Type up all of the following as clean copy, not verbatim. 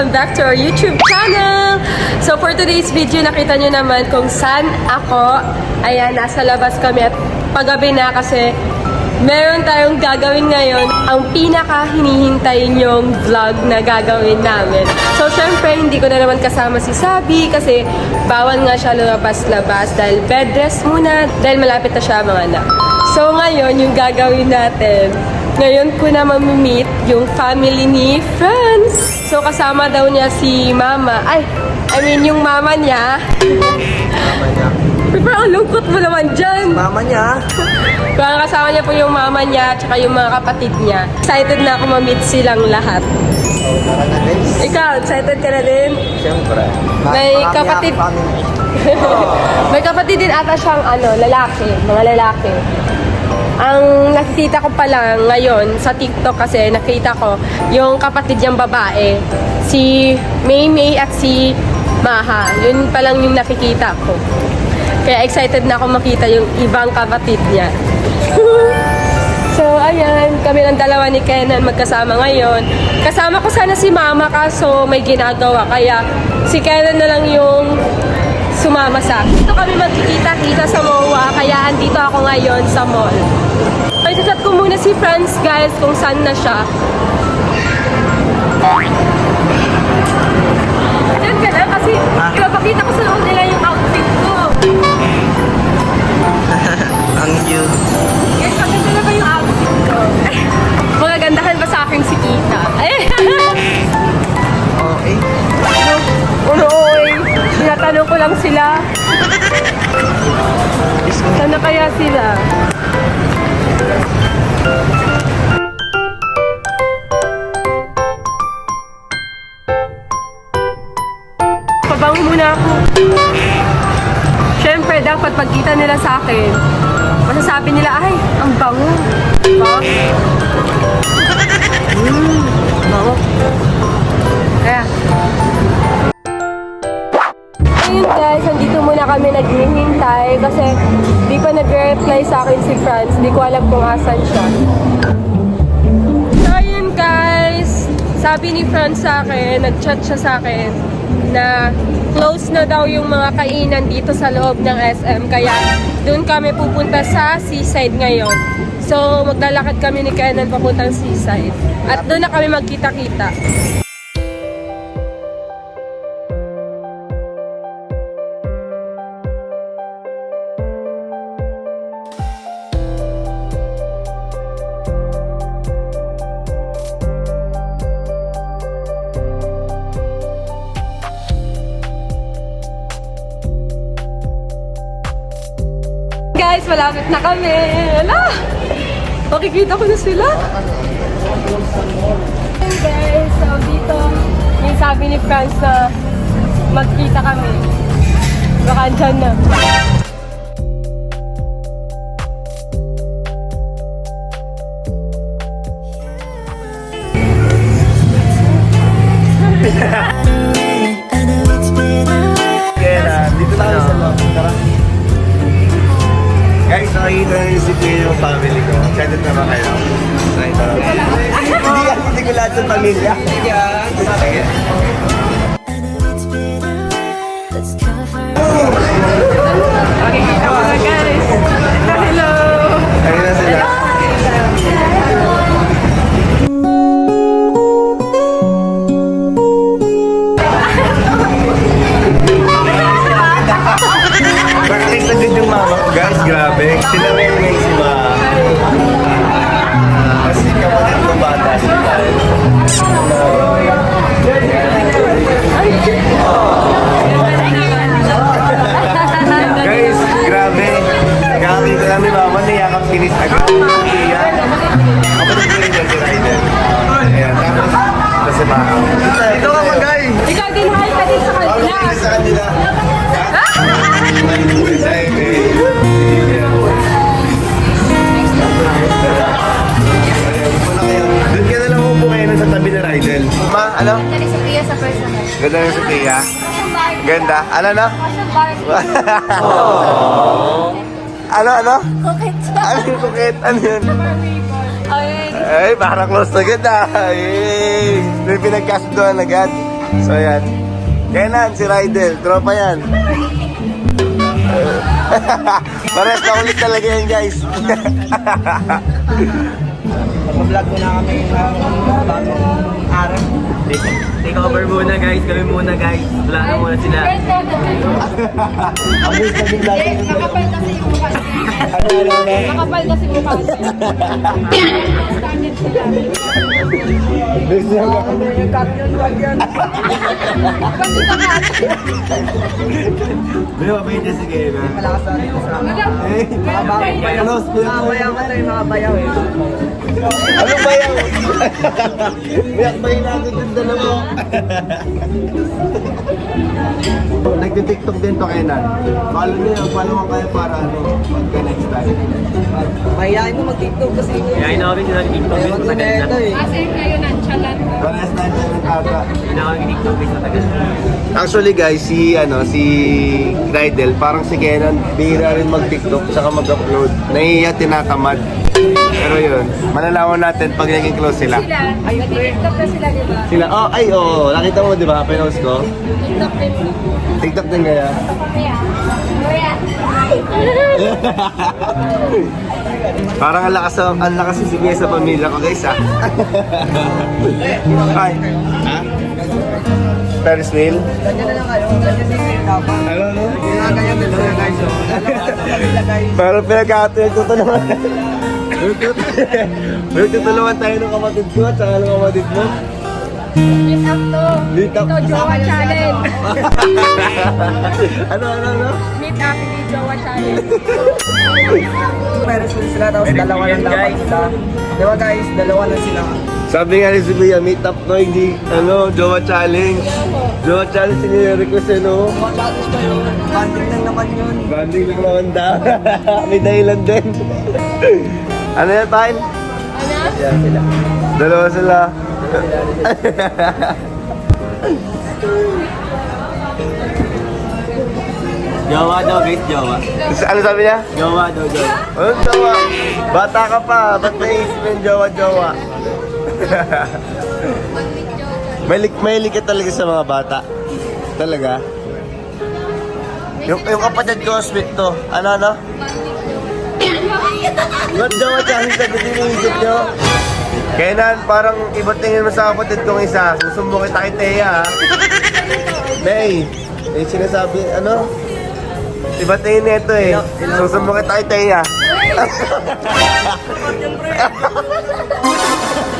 welcome back to our YouTube channel! So for today's video, nakita nyo naman kung saan ako. Ayan, nasa labas kami at paggabi na kasi meron tayong gagawin ngayon, ang pinaka hinihintay nyong vlog na gagawin namin. So syempre, hindi ko na naman kasama si Sabi kasi bawal nga siya lumabas-labas dahil bed rest muna dahil malapit na siya mga anak. So ngayon, yung gagawin natin, ngayon ko na mamimit yung family ni Franz. So kasama daw niya si Mama. Yung Mama niya. Mama niya. Pero ang lungkot mo naman dyan. Mama niya? Kaya kasama niya po yung Mama niya at yung mga kapatid niya. Excited na ako mamit silang lahat. Oh, tara na guys. Ikaw, excited ka na din? Siyempre. May kapatid. May kapatid din ata siyang lalaki. Mga lalaki. Ang nakikita ko pa lang ngayon sa TikTok kasi nakita ko yung kapatid niyang babae, si Maymay at si Maha. Yun pa lang yung nakikita ko. Kaya excited na ako makita yung ibang kapatid niya. So ayan, kami ng dalawa ni Kenan magkasama ngayon. Kasama ko sana si Mama kaso may ginagawa kaya si Kenan na lang yung sumama sa akin. Dito kami magkikita-kita sa MOA kaya andito ako ngayon sa mall. Ay, chat ko muna si Franz guys kung saan na siya. Diyan ka na kasi ipapakita ko sa loob nila yung outfit ko. Ang cute. Yes, maganda na ba yung outfit ko? Magagandahan pa sa akin si Kita. Okay. Unoy! Tinatanong ko lang sila. Saan na kaya sila? Pabango muna ako. Siyempre, dapat pagkita nila sa akin, masasabi nila, ay, ang bango. Diba? Bango. Kaya. Ayun guys, nandito muna kami naghihintay kasi di pa nag-reply sa akin si Franz. Hindi ko alam kung asan siya. So ayun guys, sabi ni Franz sa akin, nag-chat siya sa akin na close na daw yung mga kainan dito sa loob ng SM. Kaya doon kami pupunta sa seaside ngayon. So maglalakad kami ni Kenan papuntang seaside. At doon na kami magkita-kita. Guys, malapit na kami. Ala! Makikita ko na sila. And guys, so dito, yung sabi ni Franz na magkita kami. Baka dyan na. Kaya dito tayo sa loob. Tara. Guys, nakikita na yung sipin yung family ko. Excited na ba kayo? Hindi ko lahat ng pamilya. Okay, mga guys. Hello! Ayun na sila. Bakit na din yung mama ko, guys? Grabe. Sila ngayon si Ma. Kasi kapatid ko bata sila. Guys, grabe. Nakakita lang ni Mama, niyakap kinis agad. Iyan. Kapatid ko rin yan si Ryder. Ayan, tapos si Mama. Dito ka magay. Ikaw din, hi ka din sa kanila. Sa kanila. Doon ka na lang upo ngayon sa tabi ni Rydel. Ma, ano? Ganda ni Sophia sa personal. Ganda ng Sophia. Ganda. Ano na? Ano? Kukit. Ano yung kukit? Ano yun? Ay, Ay, parang close na ganda. Ay, may pinagkasunduan agad. So yan. Kenan, si Rydel. Tropa yan. Pares na ulit talaga yan, guys. Mag-vlog muna kami ng bagong araw. Take over muna guys, kami muna guys. Wala na muna sila. Ang gusto din lagi. Nakapal kasi yung mukha niya. Nakapal kasi yung mukha niya. Standard sila. Gusto niya kami. Pati ka ka. Hindi, mabait niya si Kenan. Malakas na rin sa Mga bayaw. mga bayaw ka tayo, mga bayaw eh. Ano bayaw? Biyak ba yung natin yung dalawa? Nagti-tiktok din to Kenan. Follow niyo, follow kayo para magka next time. Mahihain mo mag-tiktok kasi. Kaya na kami sila TikTok guys, Ewan ko na matagal ito na. eh. Kasi kayo nonchalant. Parehas na dyan ng ata. Hindi na kami TikTok guys, matagal na. Actually guys, si Rydel, parang si Kenan, bihira rin mag-tiktok tsaka mag-upload. Nahihiya, tinatamad. Pero yun, malalaman natin pag naging close sila. Sila, nag-tiktok na sila, di ba? Sila, nakita mo di ba, pinost ko? TikTok din. TikTok din kaya? Kaya. Parang ang lakas sisigay sa pamilya ko guys ah. Hi. Ha? Ferris wheel? Ganyan na lang kayo. Ganyan din kayo dapat. Ano? Ganyan dalawa guys. Dalawa sa kapila guys. Pero pinagkatulungan. Tutulungan tayo ng kapatid ko at saka ng kapatid mo. Meet up to. Meet up. Ito, Jowa Challenge. Ano? Meet up, hindi Jowa Challenge. Pero sila tapos dalawa lang dapat guys. sila. Di ba guys? Dalawa lang sila. Sabi nga ni si Bia, meet up no, hindi, Jowa Challenge. Jowa Challenge sinire-request no? Mga challenge pa yun. Banding lang naman yun. Banding lang naman daw. May dahilan din. Ano yan, Pain? Ano? Yan sila. Dalawa sila. Jowa daw guys, jowa. Ano sabi niya? Jowa daw, jowa. Anong jowa? Bata ka pa, ba't naisip yung jowa-jowa? May likit talaga sa mga bata. Talaga? Yung kapatid ko, sweet to. Ano? Ba't jowa challenge sa gusto iniisip nyo? Kenan, parang iba tingin mo sa kapatid kong isa. Susumbong kita kay Thea, ha? May, sinasabi, iba tingin nito eh. Susumbong kita kay Thea.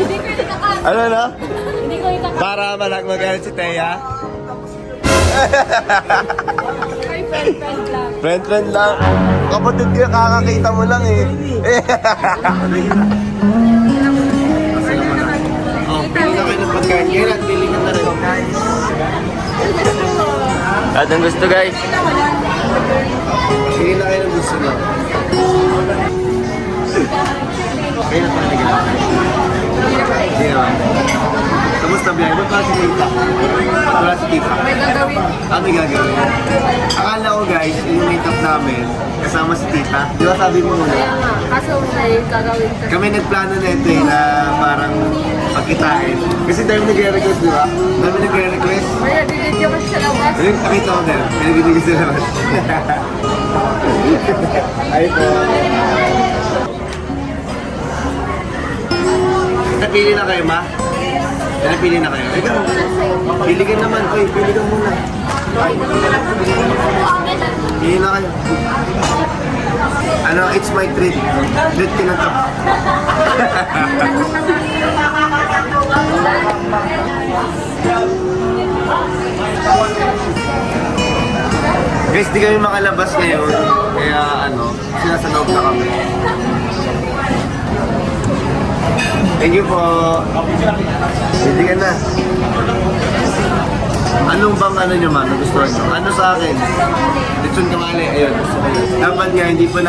Hindi ko itakak. Ano? Hindi ko itakak. Para magalit si Thea? Kay friend lang. Friend lang. Kapatid ko, kakakita mo lang eh. Pili na kayo ng pagkain. Kailan, pili ka na rin. At ang gusto guys. Pili na kayo ng gusto nyo. Kailan pa nagiging? Hindi naman. Kamusta biyahe? Ba't pala si Tita? Wala si Tita. May gagawin. May gagawin. Akala ko guys, yung meet-up namin, kasama si Tita. Di ba sabi mo muna? Kaya nga, kaso may gagawin ka. Kami nagplano na ito na parang pagkitain. Kasi dami nagre-request, di ba? Dami nagre-request. May nabibidyo ko sa labas. Ayun, nakita ko din. Pinagibigay sa naman. Ay po. Napili na kayo, ma? Napili na kayo. Ikaw, pili ka naman. Oy, pili ka muna. Pili na kayo. It's my treat. Treat ka na to. Guys, di kami makalabas ngayon. Kaya sinasa loob na kami. Thank you po. Hindi ka na. Anong bang nyo man? Nagustuhan nyo? Ano sa akin? Lechon kamali. Ayun. Dapat nga, hindi pa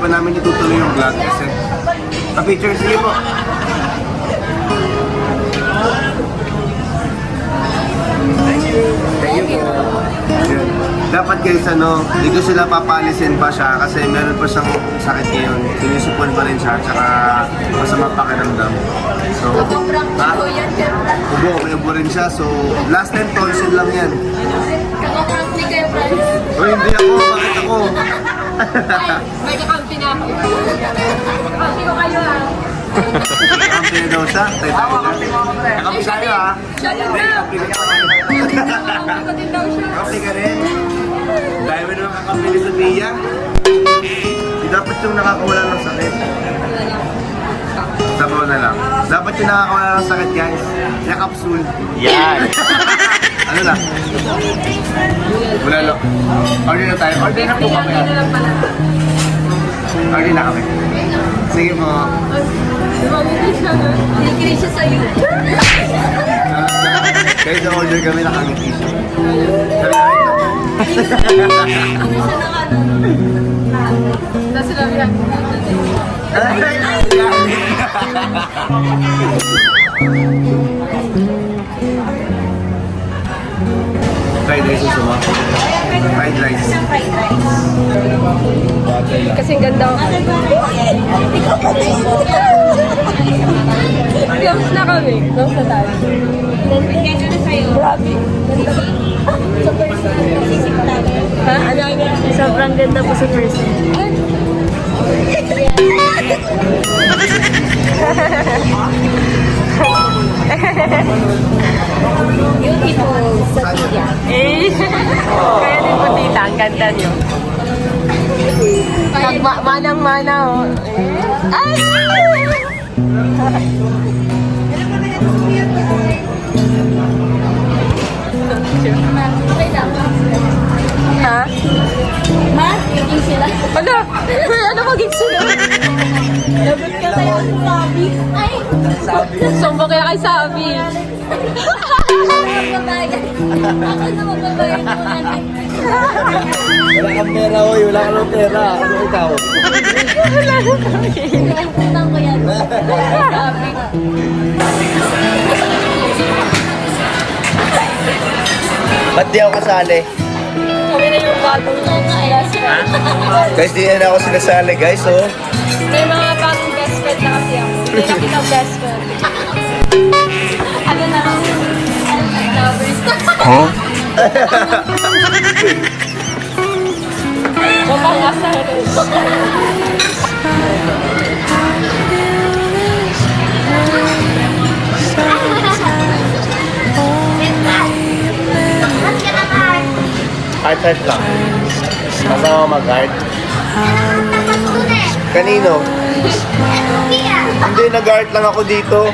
namin itutuloy yung vlog kasi. Pa-picture, sige po. Thank you po. Ayun. dapat guys, hindi ko sila papalisin pa siya kasi meron pa siyang sakit ngayon. Sinusupon pa rin siya, tsaka masama pakiramdam. So, ubo rin siya. So, last time tonsil lang yan. Kakaprank ni kayo, Franz. O, hindi ako. Bakit ako? May kakampi na ako. Kakampi ko kayo ah. Kakampi na daw siya. Kakampi tayo ha. Siya din daw. Kakampi ko din daw siya. Kakampi ka rin. Dahil mo naman kakampi ni Sophia. Di dapat yung nakakawala ng sakit. Sabaw na lang. Dapat yung nakakawala ng sakit guys. Yung capsule. Yan! Ano lang? Wala lang. Order na tayo. Order na po kami. Order na kami. Sige po. Nakikinig siya sa'yo. Kahit sa order kami, nakangiti siya. Tapos sinabi yan. Fried rice yung suma. Fried rice. Kasing ganda ako. Close na kami. Close na tayo. Ganda na sa'yo. Grabe. Ha? Ano? Sobrang ganda po sa person. Beautiful Sophia. Eh, kaya din po tita, ang ganda niyo. Manang-mana oh. Ay! Ha? Ma, maging sila. Ano? Ano maging sila? Lagot ka tayo sa Sabi. Ay! Sumbo kaya kay Sabi. Ako na magbabayad mo natin. Wala kang pera, oy. Wala kang pera. Ano ikaw? Pinang ko yan. Sabi. Ba't di ako kasali? Kami na yung bagong best friend. Guys, di na ako sinasali guys, oh. May mga bagong best friend na kasi ako. Hindi na kita best friend. Ano na ako? Lovers. Huh? Mapangasa rin. Heart lang. Masama mag-heart. Kanino? Hindi, nag-heart lang ako dito.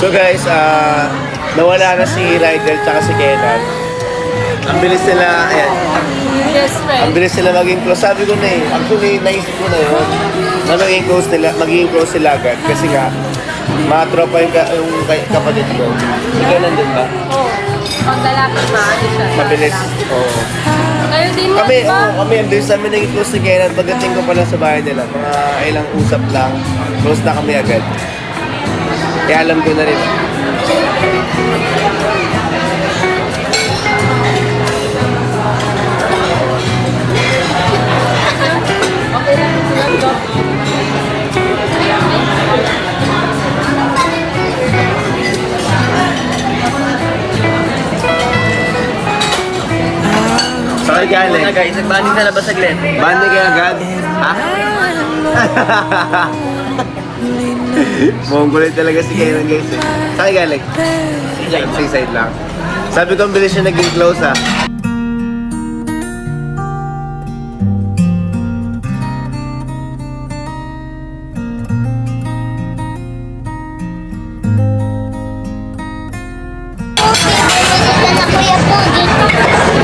So guys, nawala na si Rydel tsaka si Kenan. Ang bilis nila, ayan. Best friend. Ang bilis sila maging close. Sabi ko na eh, actually naisip ko na yun. Na magiging close sila agad. Kasi nga, mga tropa yung kapatid ko. Ikaw nandun ba? Oo. Pag lalaki, maano siya. Mabilis. Oo. Kayo din mo, Kami, di ba? kami, ang bilis namin naging close ni Kenan. Pagdating ko pa lang sa bahay nila, mga ilang usap lang, close na kami agad. Kaya alam ko na rin. Okay lang silang go. Saan kayo galing? Muna guys, nagbanding sa labas saglit. Bandi kayo agad? Ha? Mongolid talaga si Kenan guys eh. Saan kayo galing? Seaside lang. Sabi ko ang bilis siya naging close ah.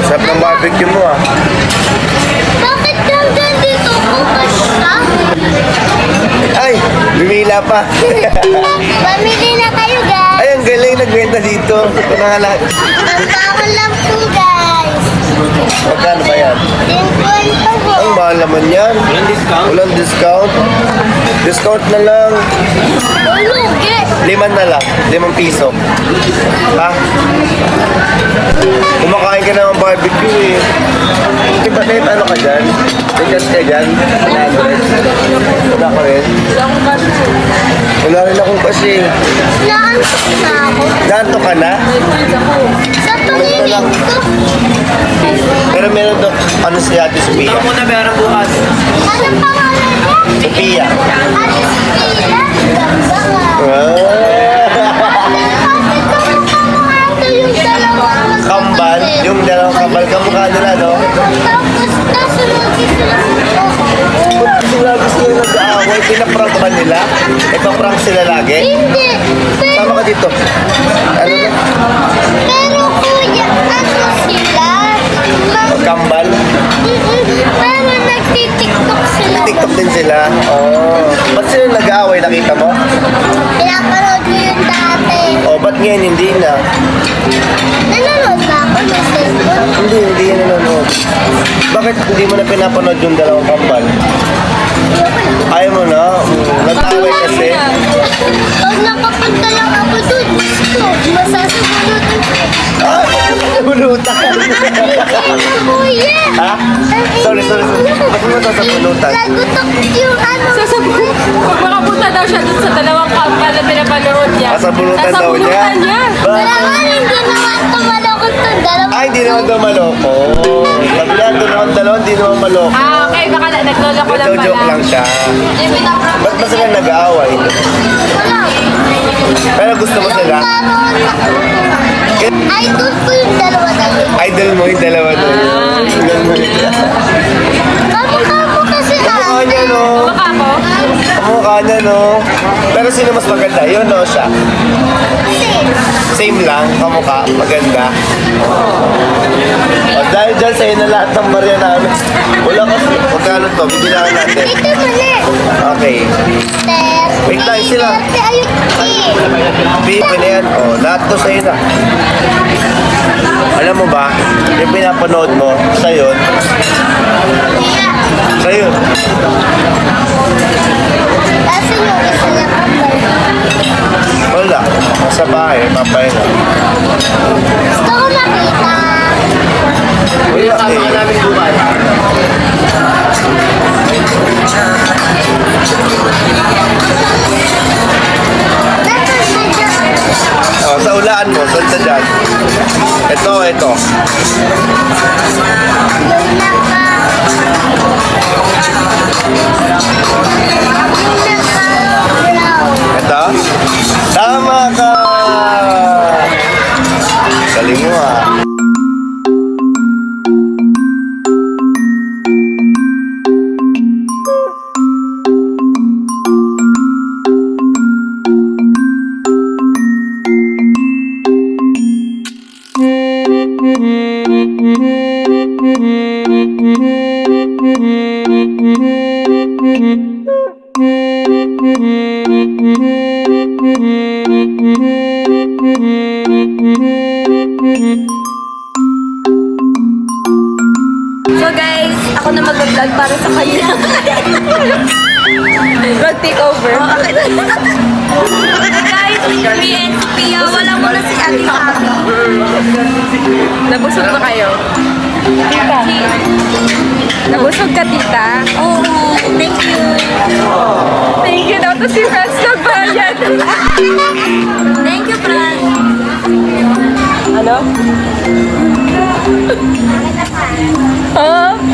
Sarap ng barbecue mo ah. Bakit hanggang dito bukas ka? Ay, bumila pa. Pamili na kayo, guys. Ay, ang galing nagbenta dito. Ito na nga lahat. Magkakon lang po, guys. Magkano ba yan? 10 po. Ang laman yan. Walang discount? Walang discount. Discount na lang. Lugi. 5 na lang. 5 piso. Ha? Kumakain ka na ng barbecue eh. Diba kahit ano ka dyan? Bigas ka dyan? 100? Wala ka rin? Wala rin akong kasi. Naantok na ako. Nanto ka na? Sa panginig ko. Pero meron doon, ano si Ate Sophia? Ikaw muna meron bukas. Anong pangalan niya? Sophia. Ate Sophia. Ganda nga. Bakit yung dalawang Kambal, yung dalawang kambal, kamukha nila, no? Tapos nasunod sila. Sila gusto nila nag-aaway, pinaprank ba nila? Ipaprank sila lagi? Hindi. Sama ka dito. Ano ba? Pero kuya, ano sila? Kambal? Pero nagtitiktok sila. TikTok din sila. Oh. Ba't sila nag-aaway, nakita mo? Pinapanood ko yun dati. Oh, ba't ngayon hindi na? Nanonood na ako ng cellphone. Hindi yan nanonood. Bakit hindi mo na pinapanood yung dalawang kambal? Ayaw mo na? Nag-aaway kasi. Pag nakapunta lang ako doon, gusto. Masasagunutan ko. Ah! Bulutan! Kuya! Ha? Sorry. Ba't mo sasabunutan? Nagutok yung ano. Sasabihin, pag makapunta daw siya dun sa dalawang kapal na pinapanood niya. Sasabunutan daw niya? Sasabunutan niya. Kailangan hindi naman tumalakot to. Dalawa. Ay, hindi naman daw maloko. Sabi niya, doon naman dalawa, hindi naman maloko. Ah, okay. Baka nagloloko lang pala. Joke lang siya. Ba't ba sila nag-aaway? Wala. Pero gusto mo sila? Idol ko yung dalawa na yun. Idol mo yung dalawa doon. Idol mo yun. Kamukha mo kasi Kamukha niya, no? Baka ako? Kamukha niya, no? Pero sino mas maganda? Yun, no? Siya? Same lang, kamukha, maganda. O, dahil dyan sa'yo na lahat ng barya namin. Wala kasi, magkano to? Bibilangan natin. Ito mali. Okay. Wait lang, sila. Pipi na yan. O, lahat to sa'yo na. Alam mo ba, yung pinapanood mo, sa'yo. Sa'yo. Kasi yung isa lang ang Wala. Sa bahay, papay na. gusto ko makita. Wala. Kasama ka namin bukas. Nasaan siya dyan? O, sa ulaan mo, saan sa dyan? Ito. Yung naka... Yung naka-brown. Ito? Tama ka! Galing mo ah. So guys, ako na mag-vlog para sa kanya. Vlog takeover. Guys, me and Sophia, wala mo na si Ate Kami. Nabusog ba kayo? Tita. Nabusog ka, tita? Oo, thank you. Thank you daw to si Franz Nagbayan. Thank you, Fran. Ano?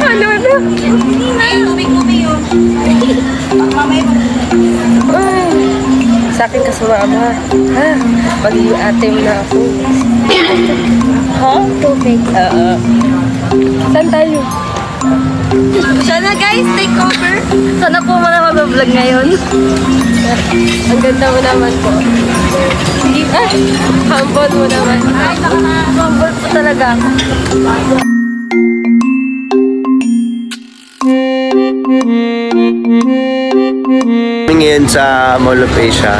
Ano na? Ay, tubig mo yun. Ay, sa akin ka sumama. Ha? Magiging ate mo na ako. Ha? Tubig. Oo. Saan tayo? Sana guys, take over. Sana po mo na mag-vlog ngayon. Ang ganda mo naman po. Ay, humble mo naman. Ay, baka na-humble po talaga. ngayon sa Mall of Asia.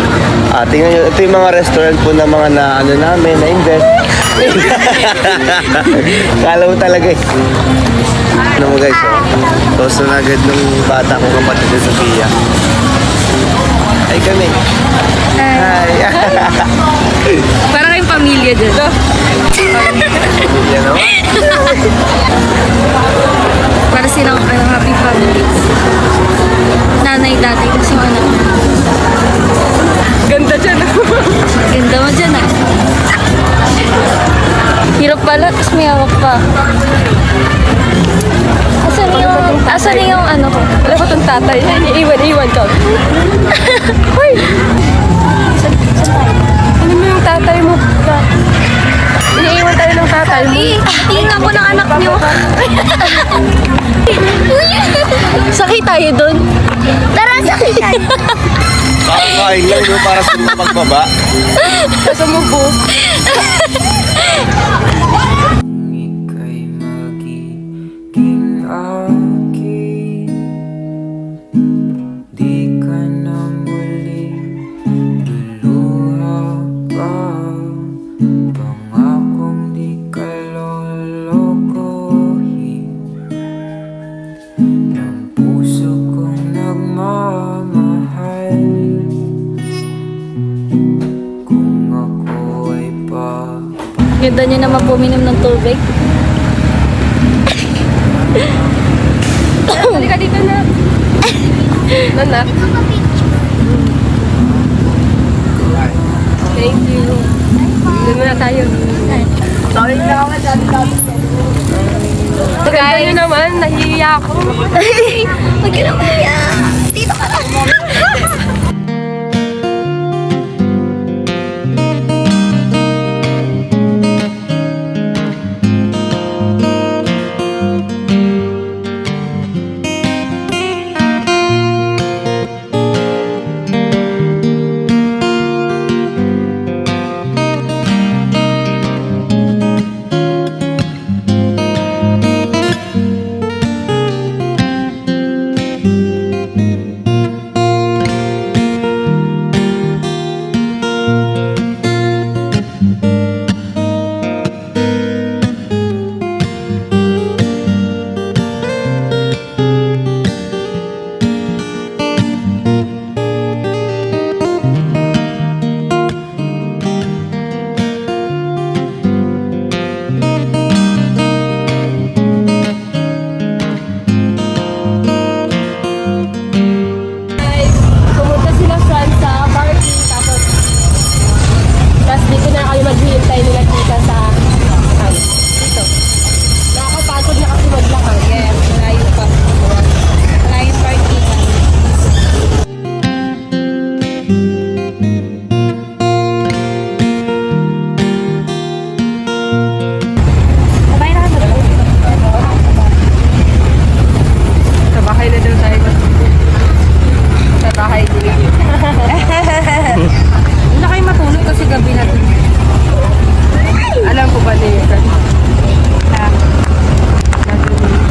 Tingnan nyo, ito yung mga restaurant po na mga namin, na-invest. Kala mo talaga eh. Ano mo guys, toast na agad ng bata kong kapatid na Sophia. Ay kami. Hi. Parang kayong pamilya dun. Pamilya naman. Para silang happy families. Nanay, tatay, kasi yung anak. Ganda dyan. Ganda mo dyan ah. Hirap pala, tapos may hawak pa. Asan yung ano ko? Alam ko itong tatay. Iwan ko. Hoy! Ano mo yung tatay mo? Iniiwan tayo ng tatay mo. Tingnan ko ng anak niyo. Sakay tayo dun. Tara, sakit tayo. Kakain lang no, para sa mga pagbaba. Sa mubo. Ika'y magiging akin. Di ka na muling luluha pa. Pangakong di ka lolokohin ng puso kong nagmamahal. Kung ako ay Ganda niyo naman puminom ng tubig. Halika dito na. Nanak. Thank you. Doon muna tayo. Ganda nyo naman. Nahihiya ako. Huwag ka na kuya. Dito ka lang. Pumunta sila France sa parking. Tapos dito na kami maghihintay nila kita sa dito. Nakakapagod na kasi maglakad. Yes, malayo pa. Malayong party ka. Sabay na ka Sa bahay na daw tayo. Sa bahay nila. Hindi na kayo matulog kasi gabi na to. Alam ko ba niyo?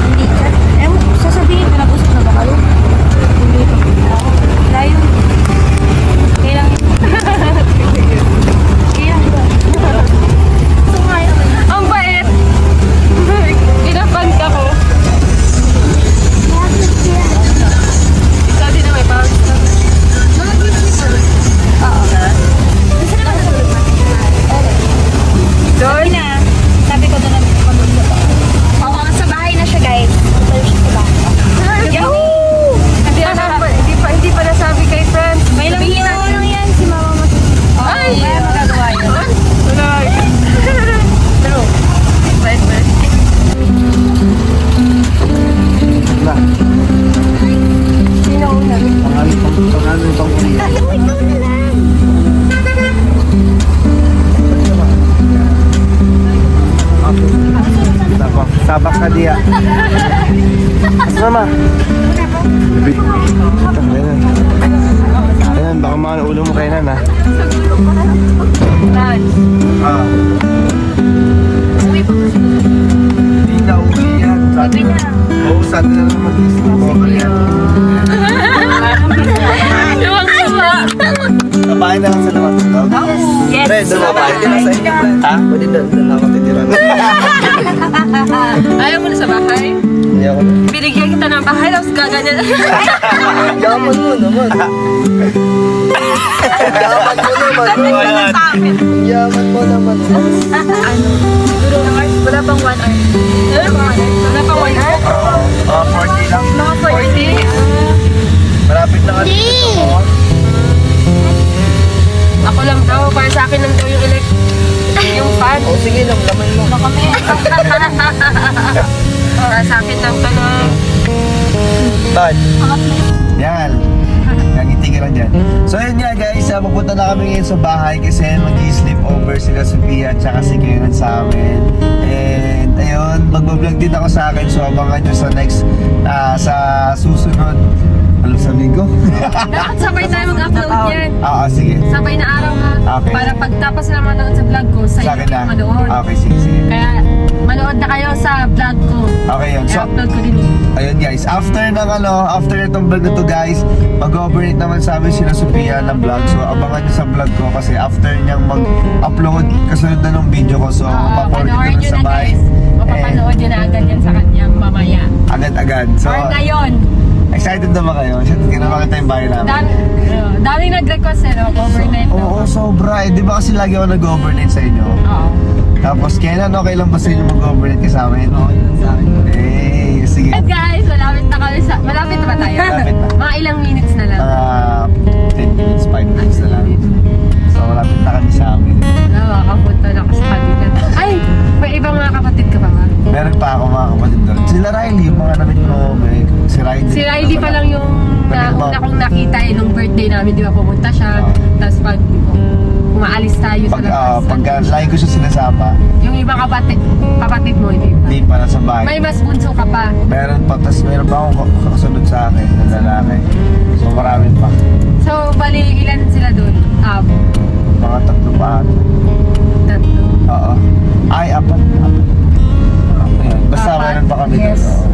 Hindi ka. Sasabihin ko, nag-usap na ba kayo? Hindi pa. Layo. Kailang Ang bait! Inapan ka ko. Ikaw din na may powers na. Doon? sabi ko doon oo, sa bahay na siya guys. Yahoo! Hindi pa nasabi kay friends. May lang yan si mama mo. Ay! Kaya magagawa yun. Tuloy. True. Bait. Na, Sino una? pangano pang uliyan. Ikaw na lang. Sabak na diya. Mas mama. Ayan, baka mga ulo mo kayo na. Hindi na uwi yan. Sabi na. Oo, sabi na lang mag-isip ko. Luwang Sa bahay na lang sa labas. Yes. Fred, doon ba bahay? Tira sa inyo, friend. Ha? Pwede doon ako titira. Ayaw mo na sa bahay? Hindi ako. Binigyan kita ng bahay, tapos gaganyan. Yaman mo naman. Yaman mo naman. Yaman mo naman. Wala pang 1 hour. Wala pang 1 hour? 40 lang. Mga 40. Malapit na kasi. Ako lang daw, para sa akin lang daw yung yung fan. O sige, lamay mo. Para sa akin lang to na. Bad. Yan. Nangiti ka lang dyan. So yun nga guys, pupunta na kami ngayon sa bahay kasi mag-sleep over sila Sophia at saka si Karen sa amin. And ayun, mag-vlog din ako sa akin. So abangan nyo sa next, sa susunod. Alam sabihin ko? Dapat sabay tayo mag-upload yan. Oo, sige. Sabay na araw ha. Okay. Para pagtapos na manood sa vlog ko, sa Sa akin inyo na. manood. Okay, sige, sige. Kaya manood na kayo sa vlog ko. Okay yun. So, I-upload ko din. ayun guys, after itong vlog na to guys, mag-overrate naman sa amin sila Sophia ng vlog. So abangan nyo sa vlog ko kasi after niyang mag-upload kasunod na ng video ko. So paported Panoorin na nyo sa na bahay. guys. Mapapanood nyo na agad yan sa kanya mamaya. Agad-agad. So Or ngayon. excited na ba kayo? Excited ka na ba kita yung bahay namin? Daming nag-request overnight daw. Oo, sobra. Di ba kasi lagi ako nag-overnight sa inyo? Oo. Tapos kailan okay lang ba sa inyo mag-overnight ka sa amin? Oo, sa akin. Eh, sige. And guys, malapit na kami sa... Malapit na ba tayo? Malapit na. Mga ilang minutes na lang. 10 minutes, 5 minutes na lang. So malapit na kami sa amin. Nakakapunta na ako sa kanila. Ay! May ibang mga kapatid ka pa ba? Meron pa ako mga kapatid doon. Sila Riley, yung mga namit mo, si Riley. Si Riley pa lang yung una kong nakita nung birthday namin, di ba pumunta siya. Oo. Tapos pag umaalis tayo sa labas. Pagka lagi ko siya sinasama, Yung ibang kapatid mo, hindi pa. hindi pa nasa bahay. May mas bunso ka pa. Meron pa, tas meron pa akong kasunod sa akin na lalaki. So marami pa. So, bali, ilan sila doon? Mga 3 pa ata. Tatlo. Oo. Ay, 4. Ayan. Basta Apat, meron pa kami yes. doon.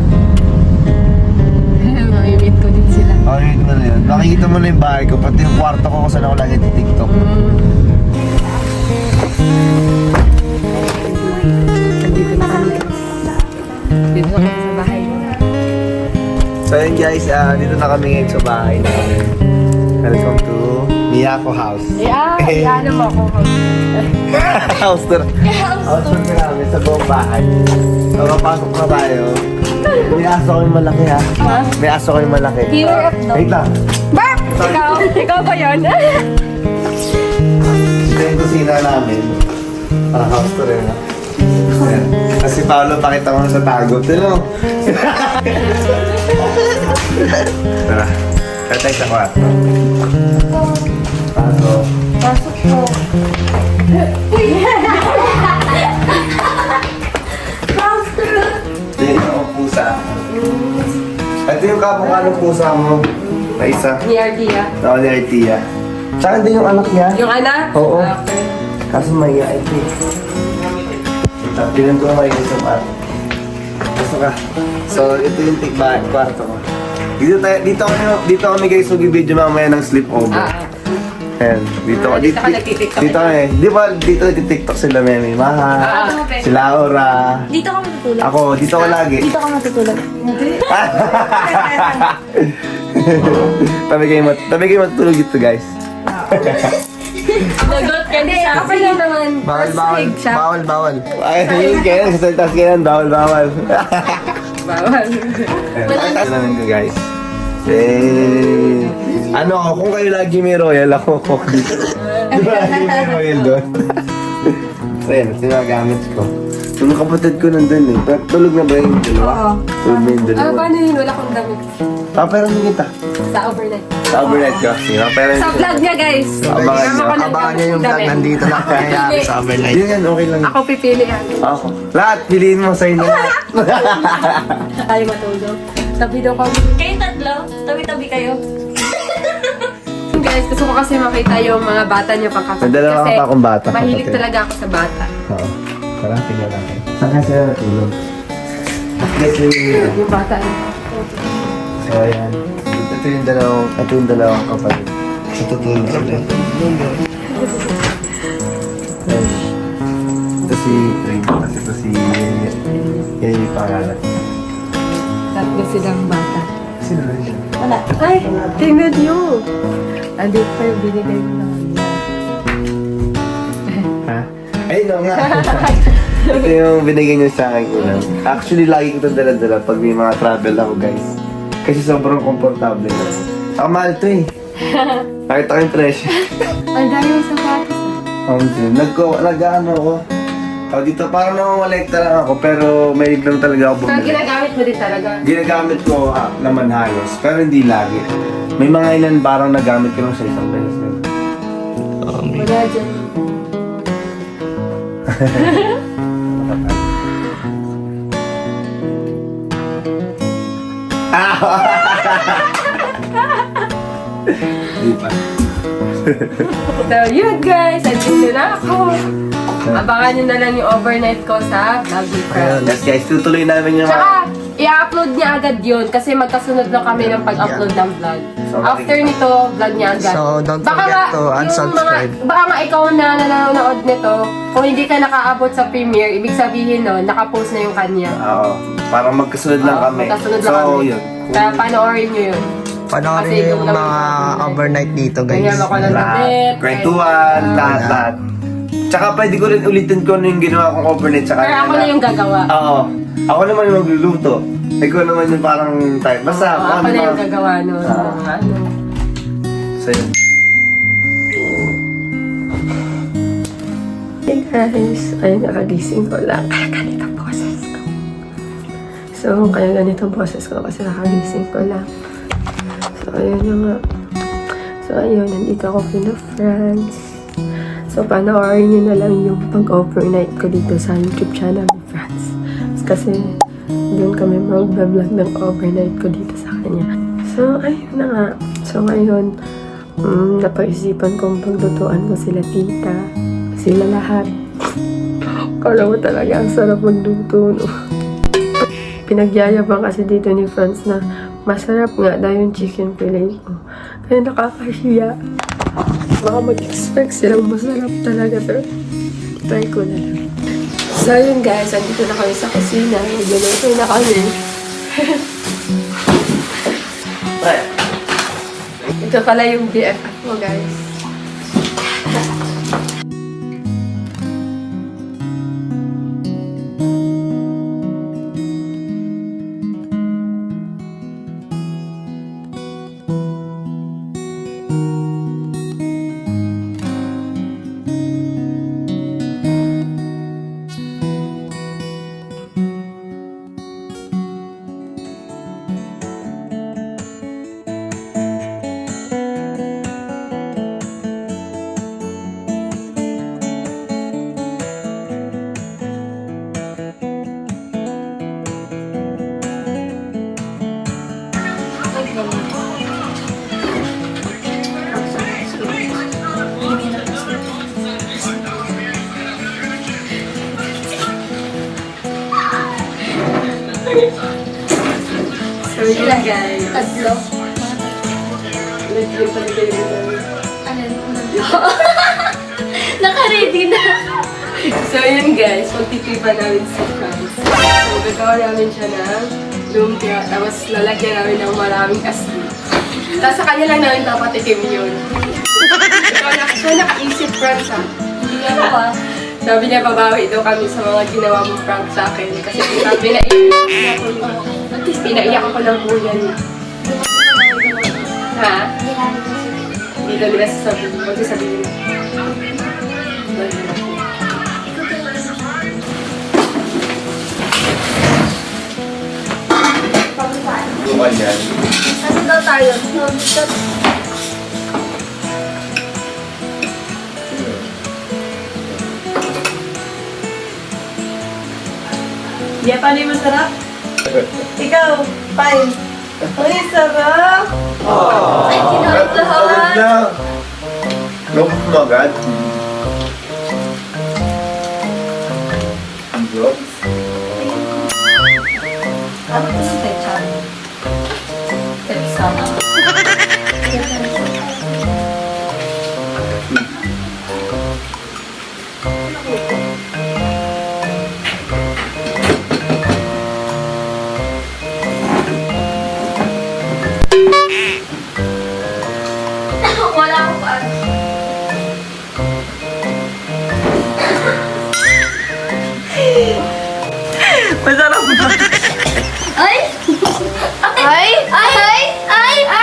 Mamimit ko din sila. Oo. Oh, yun mo na yun. Nakikita mo na yung bahay ko, pati yung kwarto ko kung saan ako lagi TikTok. Nandito na kami. Dito na kami sa bahay. So yun guys, dito na kami ngayon sa bahay namin. Welcome to Miyako House. Yeah, ano mo ako. House tour. House tour na namin sa buong bahay. So kapasok na tayo. May aso ko yung malaki ha. May aso ko yung malaki. Viewer of the... Wait lang. Bark! Ikaw ba yun? Ito yung kusina namin. House tour yun ha. Ayan. Kasi Paolo, pakita ko na sa tagot. Hello. Tara. Tatay sa kwarto. Pasok. Pasok po. Ito yung pusa. Ito yung kapong pusa mo. Na isa. Ni Artia. Oo, ni Artia. Tsaka din yung anak niya. Yung anak? Oo. Okay. Kaso may ito. Pinan ko may isang at. Gusto ka. So, ito yung kwarto ko. Dito kami guys mag-video mamaya ng sleepover. Ayan, dito Dito ka nagtitiktok. Dito kami. Di ba dito nagtitiktok sila Memi Maha, sila Aura. Dito ka matutulog. Ako, dito ko lagi. Dito ka matutulog. Tabi kayo matulog dito guys. Nagot ka din siya. Kapag yun naman. Bawal. Ay, yun kayo, sasaltas kayo yan, bawal. Bawal. Ano namin ko guys. Ano, kung kayo lagi may royal, ako dito. Di ba lagi may royal doon? So yan, sinagamit ko. Yung kapatid ko nandun eh. Pero tulog na ba yung dalawa? Oo. Tulog na yung dalawa. Paano yun? Wala kong damit. Paperan mo kita. Sa overnight. Sa overnight ko. Sige, paperan Sa vlog niya, guys. Abangan nyo. Abangan niyo yung vlog nandito lang kaya sa overnight. Yun yan, okay lang. Ako pipili yan. Ako. Lahat, piliin mo sa inyo lahat. Tayo matulog. Tabi daw kami. Kayo tatlo, tabi-tabi kayo. Guys, gusto ko kasi makita yung mga bata niyo pang kapatid. May dalawa ka pa akong bata, mahilig kapatid. talaga ako sa bata. Oo. Parang tingnan natin. Saan ka sila natulog? Yung bata. So, ayan. Ito yung dalawang kapatid. Sa tutulog sila. Ito si Ray. Kasi ito si Yay yung pangalan. Tatlo silang bata. Sino rin siya? Ay, tingnan niyo. Andito pa yung binigay mo lang. Ha? Ay, no nga. Ito yung binigay niyo sa akin ulam. Actually, lagi ko ito dala-dala pag may mga travel ako, guys. Kasi sobrang komportable na. Saka mahal ito eh. Nakita ko yung presyo. Ang dami yung sapatos. Nag-ano ako. Dito parang namamolekta lang ako pero may lang talaga ako Pero bumili. ginagamit mo din talaga. Ginagamit ko naman halos, pero hindi lagi. May mga ilan parang nagamit ko lang sa isang beses lang. Wala dyan. Di pa. So yun guys, andito na ako. Abangan nyo na lang yung overnight ko sa Vlog ni Fran. Yes guys, tutuloy namin yung... Tsaka, i-upload niya agad yun kasi magkasunod lang kami ng pag-upload ng vlog. So, After nito, vlog niya agad. So, don't Baka forget nga, to yung unsubscribe. baka nga ikaw na nanonood nito, kung hindi ka nakaabot sa premiere, ibig sabihin no, nakapost na yung kanya. Oo, parang magkasunod lang Oo, kami. magkasunod lang So, kami. yun. Kaya panoorin nyo yun. Panoorin Kasi niyo yung yung mga overnight dito, guys. Ganyan ako ng Lahat. damit. Kwentuhan, lahat. Tsaka pwede ko rin ulitin ko ano yung ginawa kong overnight sa Pero kanila. ako na yung gagawa. Oo. Ako naman yung magluluto. Ikaw naman yung parang type. Basta Oo, ako na yung mga- gagawa nun. Ano. So, yun. Hey guys, ayun nakagising ko lang. Kaya ganito ang boses ko. So, kaya ganito ang boses ko kasi nakagising ko lang. So, ayun na nga. So, ayun, nandito ako kina France. So, panoorin nyo na lang yung pag-overnight ko dito sa YouTube channel ni France. Kasi, doon kami mag-vlog ng overnight ko dito sa kanya. So, ayun na nga. So, ngayon, napag-isipan kong paglutuan ko sila tita. Sila lahat. Kala mo talaga ang sarap magluto, no? Pinagyayabang kasi dito ni Franz na masarap nga daw yung chicken fillet ko. Kaya nakakahiya. Baka mag-expect silang masarap talaga, pero try ko na lang. So yun guys, andito na kami sa kusina. Magluluto na kami. Ito pala yung BFF mo guys. So yun lang guys. Tatlo. Yung palagay mo namin. Naka-ready na. So yun guys, magtitipan namin si Franz. So gagawa namin siya ng lumpia, tapos lalagyan namin ng maraming asin. Tapos sa kanya lang namin papatikim yun. Siya nakaisip, Franz ha. Hindi ako pa. Sabi niya babawi daw kami sa mga ginawa mong prank sa akin. Kasi sabi na pinaiyak ako ng kuya niya. Ha? Hindi daw nila sasabihin. Huwag sasabihin. Luman yan. Saan daw tayo? Yeah, paano yung masarap? Ikaw, fine. Uy, sarap! Ay, kinawag lahat. na. Lumot mo agad. Ang good. Ano ito yung pechan? Pechan.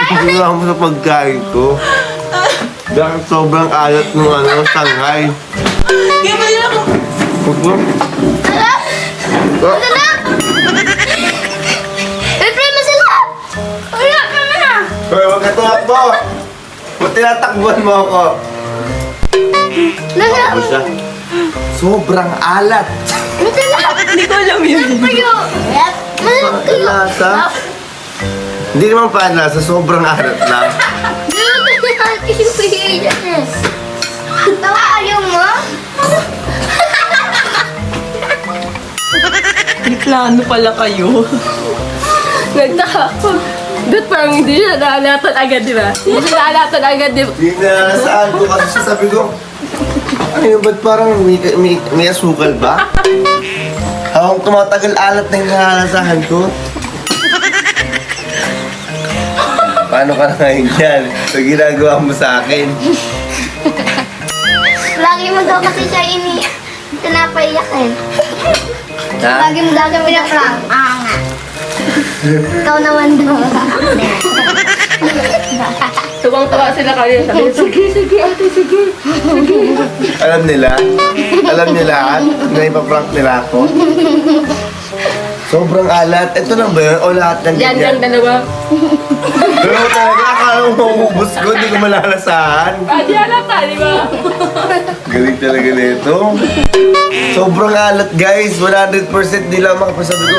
Wala mo sa pagkain ko. Dahil sobrang alat ng Shanghai. Kaya ba nila ko? Huwag mo. Ano na? I-pray mo sila! Wala ka na! Hoy, huwag ka tumakbo! Ba't tinatakbuhan mo ako? Nasa... Ako siya. Sobrang alat. Masala! Hindi ko alam yun. Kayo! Masala kayo! Lasa? Hindi naman panlasa, sobrang alat lang. Tawa ayaw mo? May plano pala kayo. Nagtaka ako. Ba't parang hindi siya naalatan agad, di ba? Hindi siya naalatan agad, di ba? Hindi na nasaan ko kasi sabi ko, ano yun, ba't parang may asukal ba? Habang tumatagal alat na yung nalalasahan ko. Paano ka na ngayon yan? Sa ginagawa mo sa akin. Lagi mo daw kasi siya pinapaiyakin. Ha? Lagi mo daw siya pinaprank. Nga. Ikaw naman daw. Tuwang-tuwa sila kayo. Sabi, sige, ate, sige. Alam nila? Alam nila na ipaprank nila ako? Sobrang alat. Ito lang ba yun? O lahat ng Yan, ganyan? dalawa. Pero talaga, akala mo maubos ko, hindi ko malalasahan. Di halata, di ba? Galing talaga nito. Sobrang alat guys, 100% di lamang. Pero sabi ko,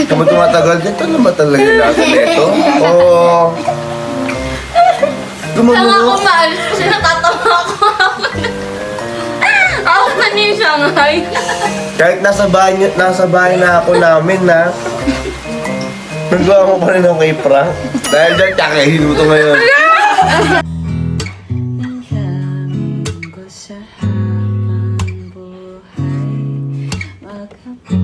kapag tumatagal, ganito naman talaga natin nito. Oo. Saan ako Gumano. maalis kasi natatawa ako. Ako na ni Shanghai. Kahit nasa bahay na ako namin na, nagawa mo pa rin ako kay prank. Dahil dyan, tsakahin mo ito ngayon. ko sa habang buhay. Magkapit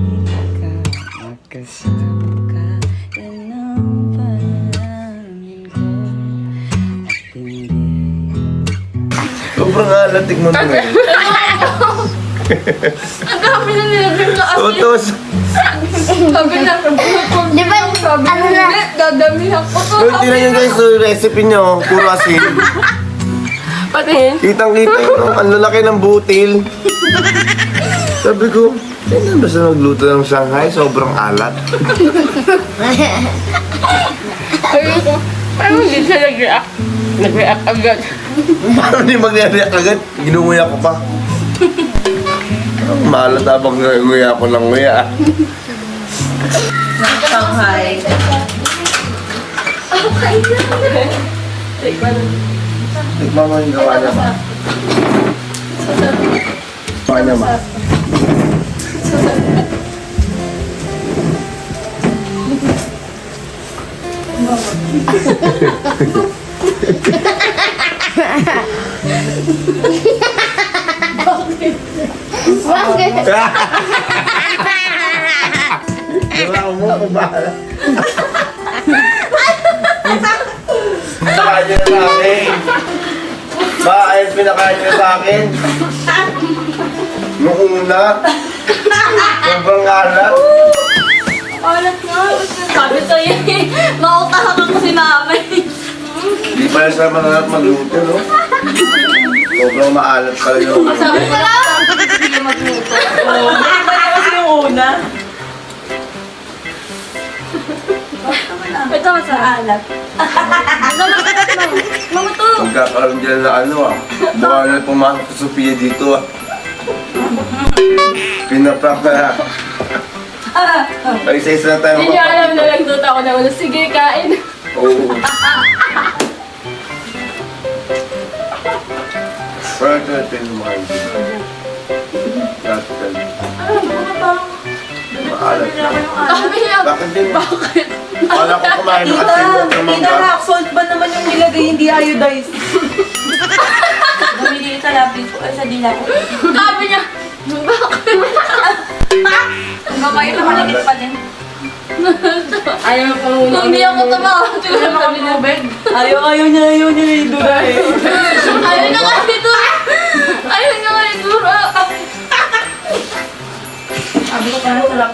ka, magkasama ka. Yan ang panalangin ko. At hindi Sobrang alat, tignan mo ngayon. Ang dami na nilagay ka. Totos. Sabi na, Di ba? Ano na? dadamihan ko to. Pero tingnan nyo guys, yung recipe nyo, puro asin. Patingin. Kitang-kita yun, ang lalaki ng butil. Sabi ko, tingnan ba sa nagluto ng Shanghai? Sobrang alat. Ayun ko. Parang hindi siya nag-react. Nag-react agad. Paano di mag-react agad? Ginunguya ko pa. Maalat habang nguya ko ng nguya. Shanghai. Tikman mo yung gawa niya ba? Gawa niya ba? Bakit? Gawa mo ko ba? Pinakain niyo na sa akin. Ba, ayos pinakain niyo sa akin. Nung una, sobrang alat. Alat nga. Sabi sa'yo eh. Mautahakan ko si mama eh. Hindi pala siya mananap magluto, no? Sobrang maalat pala yung... Sabi ko lang, hindi ka magluto. Hindi ba na kasi yung una? Ito sa alat. Mama to. Magkakaroon dyan na ano ah. Baka na pumasok si Sophia dito ah. Pinaprank na. Ay, isa-isa na tayo Hindi niya alam na nagluto ako na ulo. Sige, kain. Oo. Pero ito yung mga hindi. Lahat maalat na. Sabi niya, Bakit din? Bakit? Kala ko kumain ng asin ng Tita, mangga. rock salt ba naman yung nilagay, hindi iodized? bumili sa lapis ko, ay sa dila ko. Sabi niya, bakit? Ang gagawin na malagit pa din. Ayaw ko muna. Kung hindi ako tumawa, siguro makatubig. Ayaw niya yung dura eh. Ayaw niya nga ito. Ayaw niya nga ito. Sabi ko parang sarap.